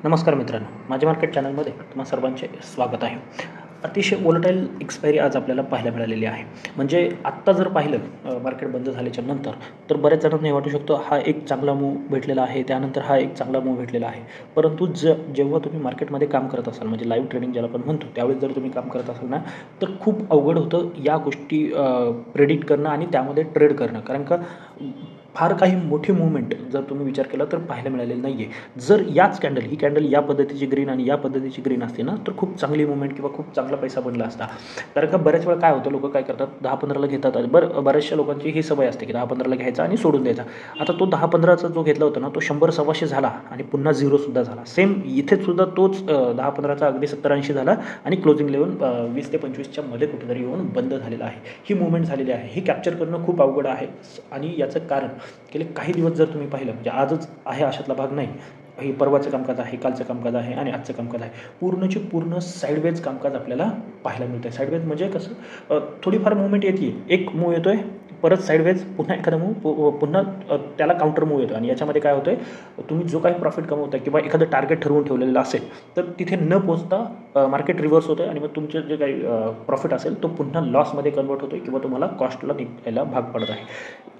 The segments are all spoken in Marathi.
नमस्कार मित्रांनो, माझ्या मार्केट चॅनलमध्ये तुम्हा सर्वांचे स्वागत आहे. अतिशय वोलटाईल एक्सपायरी आज आपल्याला पाहायला मिळालेली आहे. म्हणजे आत्ता जर पाहिलं मार्केट बंद झाल्याच्या नंतर तर बऱ्याच जणांना हे वाटू शकतं हा एक चांगला मूव्ह भेटलेला आहे, त्यानंतर हा एक चांगला मूव्ह भेटलेला आहे. परंतु जेव्हा तुम्ही मार्केटमध्ये काम करत असाल, म्हणजे लाईव्ह ट्रेडिंग ज्याला आपण म्हणतो, त्यावेळेस जर तुम्ही काम करत असाल ना, तर खूप अवघड होतं या गोष्टी प्रेडिक्ट करणं आणि त्यामध्ये ट्रेड करणं. कारण का फार काही मोठी मूव्हमेंट जर तुम्ही विचार केला तर पाहायला मिळालेलं नाही आहे. जर याच ही कॅन्डल या पद्धतीची ग्रीन आणि या पद्धतीची ग्रीन असते ना, तर खूप चांगली मूव्हमेंट किंवा खूप चांगला पैसा बनला असता. कारण का बऱ्याच वेळा काय होतं, लोकं काय करतात, 10-15ला घेतात. बऱ्याचशा लोकांची ही सवय असते की 10-15ला घ्यायचा आणि सोडून द्यायचा. आता तो 10-15चा जो घेतला होता ना, तो 100-125 झाला आणि पुन्हा 0 झाला. सेम इथे सुद्धा तोच 10-15चा अगदी 70-80 झाला आणि क्लोजिंग लेवल 20 ते 25च्या मध्ये कुठेतरी येऊन बंद झालेला आहे. ही मूव्हमेंट झालेली आहे. ही कॅप्चर करणं खूप अवघड आहे आणि याचं कारण गेले काही दिवस जर तुम्ही पाहिलं, म्हणजे आजच आहे अशातला भाग नाही, हे परवाचं कामकाज आहे, कालचं कामकाज आहे आणि आजचं कामकाज आहे, पूर्णची पूर्ण साईडवेज कामकाज आपल्याला पाहायला मिळतं आहे. साईडवेज म्हणजे कसं, थोडीफार मूव्हमेंट येते, एक मूव्ह येतो आहे, परत साईडवेज पुन्हा एखादा मूव्ह, पुन्हा त्याला काउंटर मूव्ह येतो. आणि याच्यामध्ये काय होतं आहे, तुम्ही जो काही प्रॉफिट कमवता किंवा एखादं टार्गेट ठरवून ठेवलेलं असेल तर तिथे न पोचता मार्केट रिव्हर्स होतं आणि मग तुमचे जे काही प्रॉफिट असेल तो पुन्हा लॉसमध्ये कन्वर्ट होतो किंवा तुम्हाला कॉस्टला निघायला भाग पडत आहे.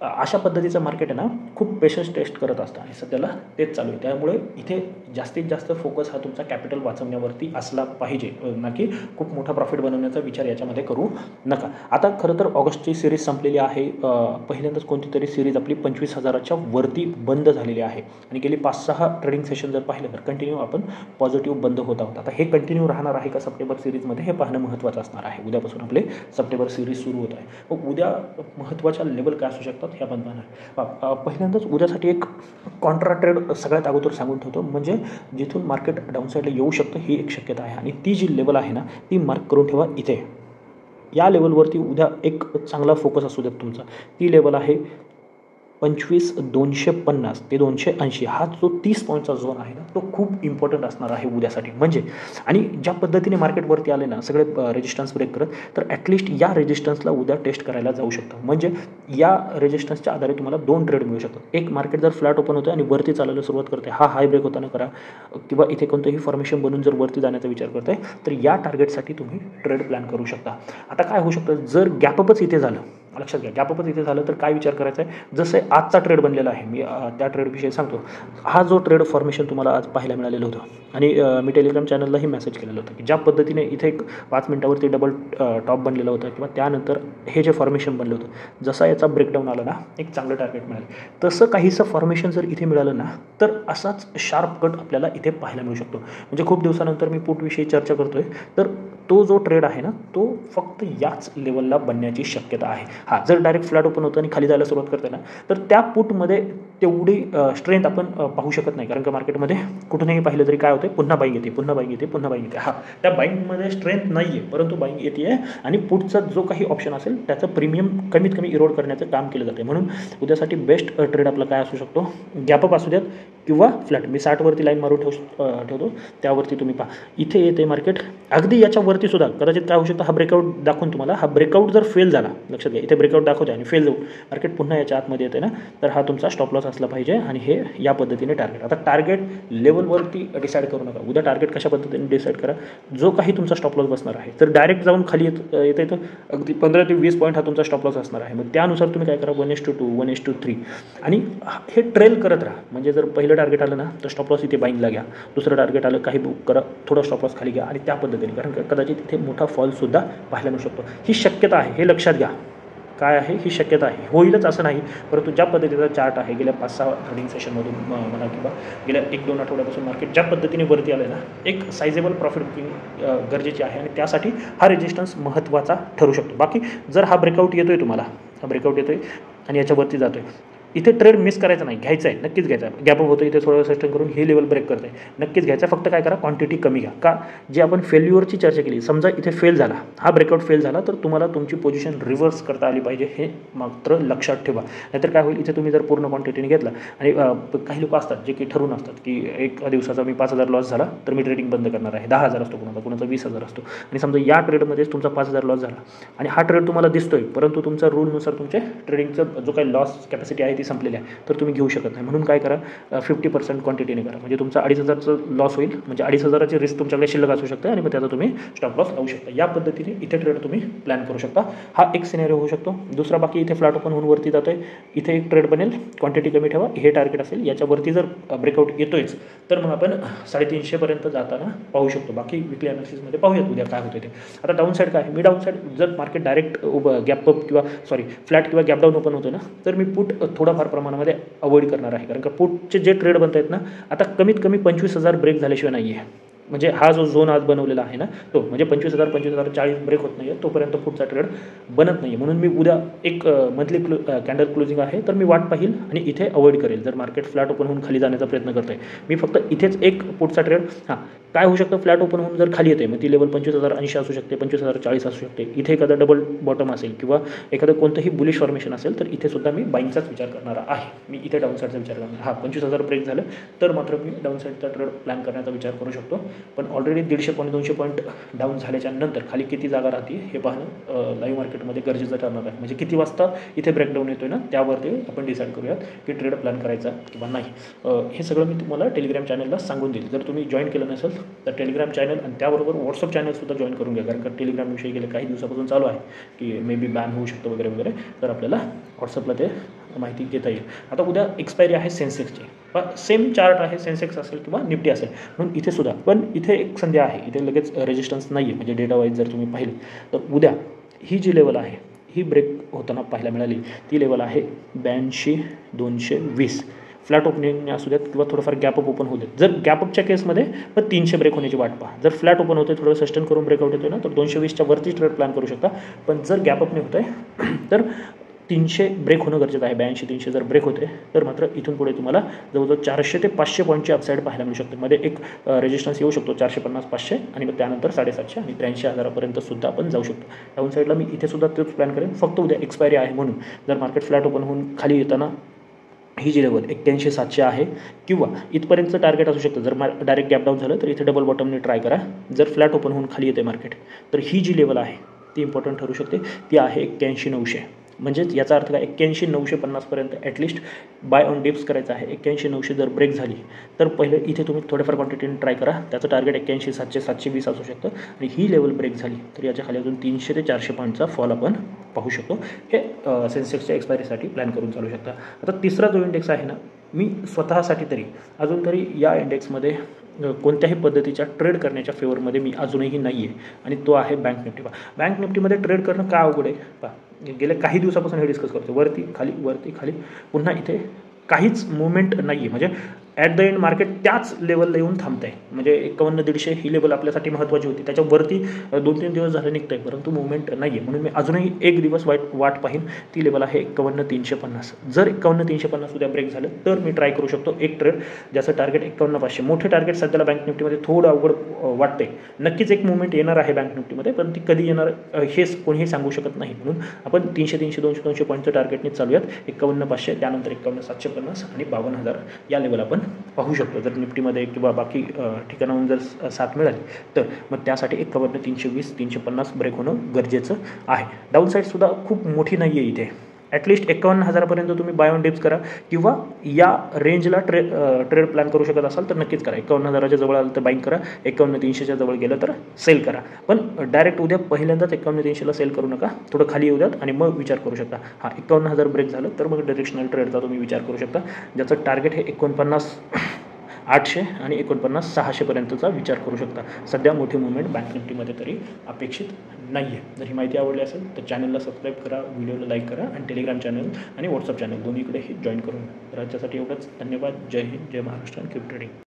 अशा पद्धतीचं मार्केट आहे ना, खूप पेशन्स टेस्ट करत असतं आणि सध्याला तेच चालू आहे. त्यामुळे इथे जास्तीत जास्त फोकस हा तुमचा कॅपिटल वाचवण्यावरती असला पाहिजे, ना की खूप मोठा प्रॉफिट बनवण्याचा विचार याच्यामध्ये करू नका. आता खरं तर ऑगस्टची सिरीज संपलेली आहे. पहिल्यांदाच कोणती तरी सिरीज आपली 25,000च्या वरती बंद झालेली आहे आणि गेली 5-6 ट्रेडिंग सेशन जर पाहिलं तर कंटिन्यू आपण पॉझिटिव्ह बंद होत आहोत. आता हे कंटिन्यू राहणार आहे का सप्टेंबर सिरीजमध्ये, हे पाहणं महत्त्वाचं असणार आहे. उद्यापासून आपले सप्टेंबर सिरीज सुरू होत आहे. मग उद्या महत्त्वाच्या लेवल काय असू शकतात हे आपण पाहणार. पहिल्यांदाच उद्यासाठी एक कॉन्ट्रा ट्रेड सगळ्यात अगोदर सांगून ठेवतो, म्हणजे जिथून मार्केट डाऊनसाईडला येऊ शकतं ही एक शक्यता आहे आणि ती जी लेवल आहे ना, ती मार्क करून ठेवा. इथे या लेवलवरती उद्या एक चांगला फोकस असू देत तुमचा. ती लेवल आहे 25,250 ते 280. हा जो 30 पॉईंटचा झोन आहे ना, तो खूप इम्पॉर्टंट असणार आहे उद्यासाठी. म्हणजे आणि ज्या पद्धतीने मार्केटवरती आले ना सगळे रेजिस्टन्स ब्रेक करत, तर ॲटलिस्ट या रेजिस्टन्सला उद्या टेस्ट करायला जाऊ शकतं. म्हणजे या रेजिस्टन्सच्या आधारे तुम्हाला 2 ट्रेड मिळू शकतात. एक, मार्केट जर फ्लॅट ओपन होतं आणि वरती चालायला सुरुवात करते, हा हाय ब्रेक होताना करा किंवा इथे कोणतंही फॉर्मेशन बनून जर वरती जाण्याचा विचार करताय तर या टार्गेटसाठी तुम्ही ट्रेड प्लॅन करू शकता. आता काय होऊ शकतं, जर गॅपअपच इथे झालं, लक्षात घ्या, गॅपअपच इथे झालं तर काय विचार करायचा आहे, जसं आजचा ट्रेड बनलेला आहे, मी त्या ट्रेडविषयी सांगतो. हा जो ट्रेड फॉर्मेशन तुम्हाला आज पाहायला मिळालेलं होतं आणि मी टेलिग्राम चॅनललाही मेसेज केलेलं होतं की ज्या पद्धतीने इथे एक 5 मिनिटावरती डबल टॉप बनलेला होता किंवा त्यानंतर हे जे फॉर्मेशन बनलं होतं, जसा याचा ब्रेकडाऊन आला ना, एक चांगलं टार्गेट मिळालं. तसं काहीसं फॉर्मेशन जर इथे मिळालं ना, तर असाच शार्प कट आपल्याला इथे पाहायला मिळू शकतो. म्हणजे खूप दिवसानंतर मी पुटविषयी चर्चा करतोय, तर तो जो ट्रेड आहे ना, तो फक्त याच लेवलला बनण्याची शक्यता आहे. हां, जर डायरेक्ट फ्लॅट ओपन होतं आणि खाली जायला सुरुवात करते ना, तर त्या पुटमध्ये तेवढी स्ट्रेंथ आपण पाहू शकत नाही. कारण का मार्केटमध्ये कुठूनही पाहिलं तरी काय होतं, पुन्हा बाईंग येते, पुन्हा बाईंग येते, पुन्हा बाईंग येते. हां, त्या बाईंगमध्ये स्ट्रेंथ नाही आहे, परंतु बाईंग येते आहे आणि पुटचा जो काही ऑप्शन असेल त्याचं प्रीमियम कमीत कमी इरोड करण्याचं काम केलं जाते. म्हणून उद्यासाठी बेस्ट ट्रेड आपला काय असू शकतो, गॅपअप असू द्यात किंवा फ्लॅट. मी 60वरती लाईन मारून ठेवतो, त्यावरती तुम्ही पहा. इथे येते मार्केट अगदी याच्यावरती सुद्धा कदाचित काय होऊ शकतं, हा ब्रेकआउट दाखवून तुम्हाला, हा ब्रेकआउट जर फेल झाला, लक्षात घ्या, इथे ब्रेकआउट दाखवते आणि फेल जाऊ मार्केट पुन्हा याच्या आतमध्ये येते ना, तर हा तुमचा स्टॉप लॉस असला पाहिजे आणि हे या पद्धतीने टार्गेट. आता टार्गेट लेवलवरती डिसाईड करू नका. उद्या टार्गेट कशा पद्धतीने डिसाईड करा, जो काही तुमचा स्टॉप लॉस बसणार आहे, तर डायरेक्ट जाऊन खाली येते तर अगदी 15 ते 20 पॉईंट हा तुमचा स्टॉप लॉस असणार आहे. मग त्यानुसार तुम्ही काय करा, 1:2, 1:3 आणि हे ट्रेल करत राहा. म्हणजे जर पहिलं टार्गेट आलं ना, तर स्टॉप लॉस इथे बाईंगला घ्या. दुसरं टार्गेट आलं, काही बुक करा, थोडं स्टॉप लॉस खाली घ्या आणि त्या पद्धतीने, कारण कदाचित इथे मोठा फॉलसुद्धा पाहायला मिळू शकतो. ही शक्यता आहे, हे लक्षात घ्या. काय आहे, ही शक्यता आहे, होईलच असं नाही, परंतु ज्या पद्धतीचा चार्ट आहे गेल्या 5-6 ट्रेडिंग सेशनमधून म्हणा किंवा गेल्या 1-2 आठवड्यापासून मार्केट ज्या पद्धतीने वरती आलं ना, एक सायझेबल प्रॉफिट बुकिंग गरजेची आहे आणि त्यासाठी हा रेजिस्टन्स महत्त्वाचा ठरू शकतो. बाकी जर हा ब्रेकआउट येतो आहे, तुम्हाला हा ब्रेकआउट येतो आहे आणि याच्यावरती जातो आहे, इथे ट्रेड मिस करायचं नाही, घ्यायचं आहे, नक्कीच घ्यायचं आहे. गॅपअप होतं, इथे थोडं सस्टेन करून हे लेवल ब्रेक करत आहे, नक्कीच घ्यायचं. फक्त काय करा, क्वांटिटी कमी घ्या. का, जे आपण फेल्युअरची चर्चा केली, समजा इथे फेल झाला, हा ब्रेकआउट फेल झाला, तर तुम्हाला तुमची पोझिशन रिव्हर्स करता आली पाहिजे, हे मात्र लक्षात ठेवा. नाहीतर काय होईल, इथे तुम्ही जर पूर्ण क्वांटिटीने घेतला आणि काही लोक असतात जे की ठरवून असतात की एक दिवसाचा मी 5,000 लॉस झाला तर मी ट्रेडिंग बंद करणार आहे. 10,000 असतो कुणाचा 20,000 असतो आणि समजा या ट्रेडमध्येच तुमचा 5,000 लॉस झाला आणि हा ट्रेड तुम्हाला दिसतोय, परंतु तुमचा रूलनुसार तुमचे ट्रेडिंगचं जो काही लॉस कॅपॅसिटी आहे ती ती संपलेली आहे तर तुम्ही घेऊ शकत नाही. म्हणून काय करा, 50% क्वांटिटीने करा, म्हणजे तुमचा 2,500चं लॉस होईल, म्हणजे 2,500ची रिस्क तुमच्याकडे शिल्लक असू शकते आणि मग त्याचा तुम्ही स्टॉप लॉस लावू शकता. या पद्धतीने इथे ट्रेड तुम्ही प्लॅन करू शकता. हा एक सिनेरिओ होऊ शकतो. दुसरा, बाकी इथे फ्लॅट ओपन होऊन वरती जातोय, इथे एक ट्रेड बनेल, क्वांटिटी कमी ठेवा, हे टार्गेट असेल, याच्यावरती जर ब्रेकआउट येतोयच तर मग आपण 350पर्यंत जाताना पाहू शकतो. बाकी विकली अनालिसिसमध्ये पाहूयात उद्या काय होतं ते. आता डाऊन साईड काय आहे, मी डाऊन साईड जर मार्केट डायरेक्ट गॅप अप किंवा फ्लॅट किंवा गॅप डाऊन ओपन होतं ना, तर मी पुट थोडाफार प्रमाणामध्ये अवॉइड करणार आहे. कारण का पुटचे जे ट्रेड बनत आहेत ना, आता कमीत कमी 25,000 ब्रेक झाल्याशिवाय नाही आहे. म्हणजे हा जो झोन आज बनवलेला आहे ना, तो म्हणजे 25,000 40 ब्रेक होत नाही आहे तोपर्यंत पुढचा ट्रेड बनत नाही आहे. म्हणून मी उद्या एक मंथली कॅन्डल क्लोजिंग आहे तर मी वाट पाहिल आणि इथे अवॉइड करेल. जर मार्केट फ्लॅट ओपन होऊन खाली जाण्याचा प्रयत्न करत आहे, मी फक्त इथेच एक पुढचा ट्रेड. काय होऊ शकतं, फ्लॅट ओपन होऊन जर खाली येते, मग ती लेवल 25,080 असू शकते, 25,040 असू शकते. इथे एखादा डबल बॉटम असेल किंवा एखादं कोणतंही बुलिश फॉर्मेशन असेल तर इथे सुद्धा मी बाईंगचाच विचार करणार आहे. मी इथे डाऊन साईडचा विचार करणार. 25,000 ब्रेक झालं तर मात्र मी डाऊन साईडचा ट्रेड प्लॅन करण्याचा विचार करू शकतो. पण ऑलरेडी 150 पॉईंट 200 पॉईंट डाऊन झाल्याच्या नंतर खाली किती जागा राहते हे पाहणं लाईव्ह मार्केटमध्ये गरजेचं ठरणार आहे. म्हणजे किती वाजता इथे ब्रेकडाऊन येतोय ना, त्यावरती आपण डिसाईड करूयात की ट्रेड प्लॅन करायचा किंवा नाही. हे सगळं मी तुम्हाला टेलिग्राम चॅनलला सांगून देईल. जर तुम्ही जॉईन केलं नसेल तर टेलिग्राम चॅनल आणि त्याबरोबर व्हॉट्सअप चॅनलसुद्धा जॉईन करून घ्या. कारण का टेलिग्रामविषयी गेले काही दिवसापासून चालू आहे की मे बी बॅन होऊ शकतं वगैरे वगैरे, तर आपल्याला व्हॉट्सअपला ते माहिती घेता येईल. आता उद्या एक्सपायरी आहे सेन्सेक्सची, सेम चार्ट आहे, सेन्सेक्स असेल किंवा निफ्टी असेल, म्हणून इथे सुद्धा. पण इथे एक संधी आहे, इथे लगेच रेजिस्टन्स नाही आहे. म्हणजे डेटा वाईज जर तुम्ही पाहिले तर उद्या ही जी लेवल आहे ही ब्रेक होताना पाहायला मिळाली. ती लेवल आहे 82,220. फ्लॅट ओपनिंग असू द्यात किंवा थोडंफार गॅपअप ओपन होऊ देत. जर गॅपअपच्या केसमध्ये मग 300 ब्रेक होण्याची वाट पहा. जर फ्लॅट ओपन होते, थोडं सस्टेन करून ब्रेकआउट येतोय ना, तर 220च्या वरती ट्रेड प्लॅन करू शकता. पण जर गॅपअप नाही होत आहे तर 300 ब्रेक होणं गरजेचं आहे. 82-300 जर ब्रेक होते तर मात्र इथून पुढे तुम्हाला जवळजवळ 400 ते 500 पॉईंटची अपसाईड पाहायला मिळू शकते. मध्ये एक रेजिस्टन्स येऊ शकतो 450-500 आणि मग त्यानंतर 750 आणि 83,000पर्यंत सुद्धा आपण जाऊ शकतो. डाऊन साईडला मी इथे सुद्धा तेच प्लॅन करेन. फक्त उद्या एक्सपायरी आहे म्हणून जर मार्केट फ्लॅट ओपन होऊन खाली येताना ही जी लेवल 81,700 आहे किंवा इथपर्यंतचं टार्गेट असू शकतं. जर डायरेक्ट गॅप डाऊन झालं तर इथे डबल बॉटमने ट्राय करा. जर फ्लॅट ओपन होऊन खाली येते मार्केट तर ही जी लेवल आहे ती इम्पॉर्टंट ठरू शकते. ती आहे 81,900. म्हणजेच याचा अर्थ काय, 81,950पर्यंत ॲटलिस्ट बाय ऑन डिप्स करायचं आहे. 81,900 जर ब्रेक झाली तर पहिले इथे तुम्ही थोड्याफार क्वांटिटीने ट्राय करा. त्याचं टार्गेट 81,700 720 असू शकतं. आणि ही लेवल ब्रेक झाली तर याच्या खाली अजून 300 ते 400 पॉईंटचा फॉल आपण पाहू शकतो. हे सेन्सेक्सच्या एक्सपायरीसाठी प्लॅन करून चालू शकता. आता तिसरा जो इंडेक्स आहे ना, मी स्वतःसाठी तरी अजून तरी या इंडेक्समध्ये कोणत्याही पद्धतीच्या ट्रेड करण्याच्या फेवरमध्ये मी अजूनही नाही आहे आणि तो आहे बँक निफ्टी. बँक निफ्टीमध्ये ट्रेड करणं का अवघड आहे पहा, गेल्या काही दिवसापासून हे डिस्कस करतो. वरती खाली पुन्हा इथे काहीच मुवमेंट नाही आहे. म्हणजे ॲट द एंड मार्केट त्याच लेवलला येऊन थांबत आहे. म्हणजे 51,150 ही लेवल आपल्यासाठी महत्त्वाची होती. त्याच्यावरती 2-3 दिवस झाले निघत आहे, परंतु मुवमेंट नाही आहे. म्हणून मी अजूनही एक दिवस वाट पाहीन. ती लेवल आहे 51,350. जर 51,350 उद्या ब्रेक झालं तर मी ट्राय करू शकतो एक ट्रेड ज्याचं टार्गेट 51,500. मोठे टार्गेट सध्याला बँक निफ्टीमध्ये थोडं अवघड वाटते. नक्कीच एक मुवमेंट येणार आहे बँक निफ्टीमध्ये, पण ती कधी येणार हेच कोणीही सांगू शकत नाही. म्हणून आपण 300 200 पॉईंटचं टार्गेटने चालूयात. 51,500 त्यानंतर 51,750 आणि 52,000 या लेवल आपण पाहू शकतो. जर निफ्टीमध्ये किंवा बाकी ठिकाणाहून जर साथ मिळाली तर मग त्यासाठी 51,320 350 ब्रेक होणं गरजेचं आहे. डाऊन साईडसुद्धा खूप मोठी नाही आहे इथे. ॲटलिस्ट 51,000पर्यंत तुम्ही बाय ऑन डिप्स करा किंवा या रेंजला ट्रेड प्लॅन करू शकत असाल तर नक्कीच करा. 51,000च्या जवळ आलं तर बाईंग करा, 51,300च्या जवळ गेलं तर सेल करा. पण डायरेक्ट उद्या पहिल्यांदाच 51,300ला सेल करू नका. थोडं खाली येऊ द्यात आणि मग विचार करू शकता. 51,000 ब्रेक झालं तर मग डायरेक्शनल ट्रेडचा तुम्ही विचार करू शकता, ज्याचं टार्गेट हे 49,800 आणि 49,600पर्यंतचा विचार करू शकता. सध्या मोठी मुवमेंट बँक निफ्टीमध्ये तरी अपेक्षित नाही आहे. जर ही माहिती आवडली असेल तर चॅनलला सबस्क्राईब करा, व्हिडिओला लाईक करा आणि टेलिग्राम चॅनल आणि व्हॉट्सअप चॅनल दोन्हीकडे हे जॉईन करून घ्या. तर याच्यासाठी एवढंच. धन्यवाद. जय हिंद, जय महाराष्ट्र आणि कीप ट्रेडिंग.